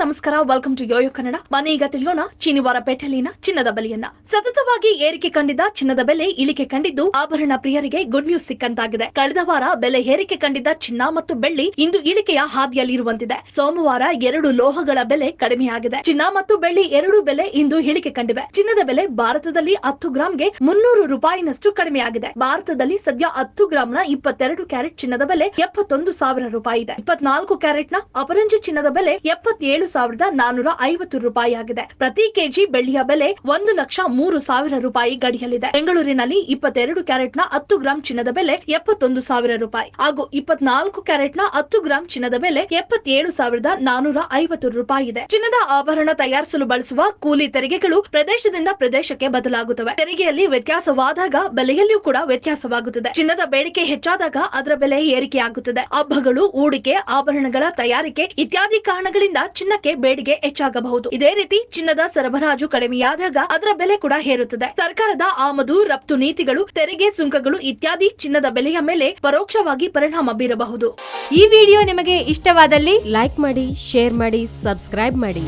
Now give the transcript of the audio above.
ನಮಸ್ಕಾರ, welcome to Yoyo Kannada. ಬನ್ನಿ ಈಗ ತಿಳಿಯೋಣ ಶನಿವಾರ ಪೇಟೆಯಲ್ಲಿನ ಚಿನ್ನದ ಬೆಲೆಯನ್ನ. ಸತತವಾಗಿ ಏರಿಕೆ ಕಂಡಿದ್ದ ಚಿನ್ನದ ಬೆಲೆ ಇಳಿಕೆ ಕಂಡಿದ್ದು ಆಭರಣ ಪ್ರಿಯರಿಗೆ ಗುಡ್ ನ್ಯೂಸ್ ಸಿಕ್ಕಂತಾಗಿದೆ. ಕಳೆದ ವಾರ ಬೆಲೆ ಏರಿಕೆ ಕಂಡಿದ್ದ ಚಿನ್ನ ಮತ್ತು ಬೆಳ್ಳಿ ಇಂದು ಇಳಿಕೆಯ ಹಾದಿಯಲ್ಲಿರುವಂತಿದೆ. ಸೋಮವಾರ ಎರಡು ಲೋಹಗಳ ಬೆಲೆ ಕಡಿಮೆಯಾಗಿದೆ. ಚಿನ್ನ ಮತ್ತು ಬೆಳ್ಳಿ ಎರಡೂ ಬೆಲೆ ಇಂದು ಇಳಿಕೆ ಕಂಡಿವೆ. ಚಿನ್ನದ ಬೆಲೆ ಭಾರತದಲ್ಲಿ 10 ಗ್ರಾಂಗೆ 300 ರೂಪಾಯಿನಷ್ಟು ಕಡಿಮೆಯಾಗಿದೆ. ಭಾರತದಲ್ಲಿ ಸದ್ಯ 10 ಗ್ರಾಂನ 22 ಕ್ಯಾರೆಟ್ ಚಿನ್ನದ ಬೆಲೆ 71,000 ರೂಪಾಯಿ ಇದೆ. 24 ಕ್ಯಾರೆಟ್ನ ಅಪರಂಜಿ ಚಿನ್ನದ ಬೆಲೆ 77,450 ರೂಪಾಯಿ ಆಗಿದೆ. ಪ್ರತಿ ಕೆಜಿ ಬೆಳ್ಳಿಯ ಬೆಲೆ 1,03,000 ರೂಪಾಯಿ ಗಡಿಯಲ್ಲಿದೆ. ಬೆಂಗಳೂರಿನಲ್ಲಿ 22 ಕ್ಯಾರೆಟ್ನ 10 ಗ್ರಾಂ ಚಿನ್ನದ ಬೆಲೆ 71,000 ರೂಪಾಯಿ ಹಾಗೂ 24 ಕ್ಯಾರೆಟ್ನ 10 ಗ್ರಾಂ ಚಿನ್ನದ ಬೆಲೆ 77,450 ರೂಪಾಯಿ ಇದೆ. ಚಿನ್ನದ ಆಭರಣ ತಯಾರಿಸಲು ಬಳಸುವ ಕೂಲಿ ತೆರಿಗೆಗಳು ಪ್ರದೇಶದಿಂದ ಪ್ರದೇಶಕ್ಕೆ ಬದಲಾಗುತ್ತವೆ. ತೆರಿಗೆಯಲ್ಲಿ ವ್ಯತ್ಯಾಸವಾದಾಗ ಬೆಲೆಯಲ್ಲಿಯೂ ಕೂಡ ವ್ಯತ್ಯಾಸವಾಗುತ್ತದೆ. ಚಿನ್ನದ ಬೇಡಿಕೆ ಹೆಚ್ಚಾದಾಗ ಅದರ ಬೆಲೆ ಏರಿಕೆಯಾಗುತ್ತದೆ. ಹಬ್ಬಗಳು, ಹೂಡಿಕೆ, ಆಭರಣಗಳ ತಯಾರಿಕೆ ಇತ್ಯಾದಿ ಕಾರಣಗಳಿಂದ ಚಿನ್ನಕ್ಕೆ ಬೇಡಿಕೆ ಹೆಚ್ಚಾಗಬಹುದು. ಇದೇ ರೀತಿ ಚಿನ್ನದ ಸರಬರಾಜು ಕಡಿಮೆಯಾದಾಗ ಅದರ ಬೆಲೆ ಕೂಡ ಏರುತ್ತದೆ. ಸರ್ಕಾರದ ಆಮದು ರಫ್ತು ನೀತಿಗಳು, ತೆರಿಗೆ ಸುಂಕಗಳು ಇತ್ಯಾದಿ ಚಿನ್ನದ ಬೆಲೆಯ ಮೇಲೆ ಪರೋಕ್ಷವಾಗಿ ಪರಿಣಾಮ ಬೀರಬಹುದು. ಈ ವಿಡಿಯೋ ನಿಮಗೆ ಇಷ್ಟವಾದಲ್ಲಿ ಲೈಕ್ ಮಾಡಿ, ಶೇರ್ ಮಾಡಿ, ಸಬ್ಸ್ಕ್ರೈಬ್ ಮಾಡಿ.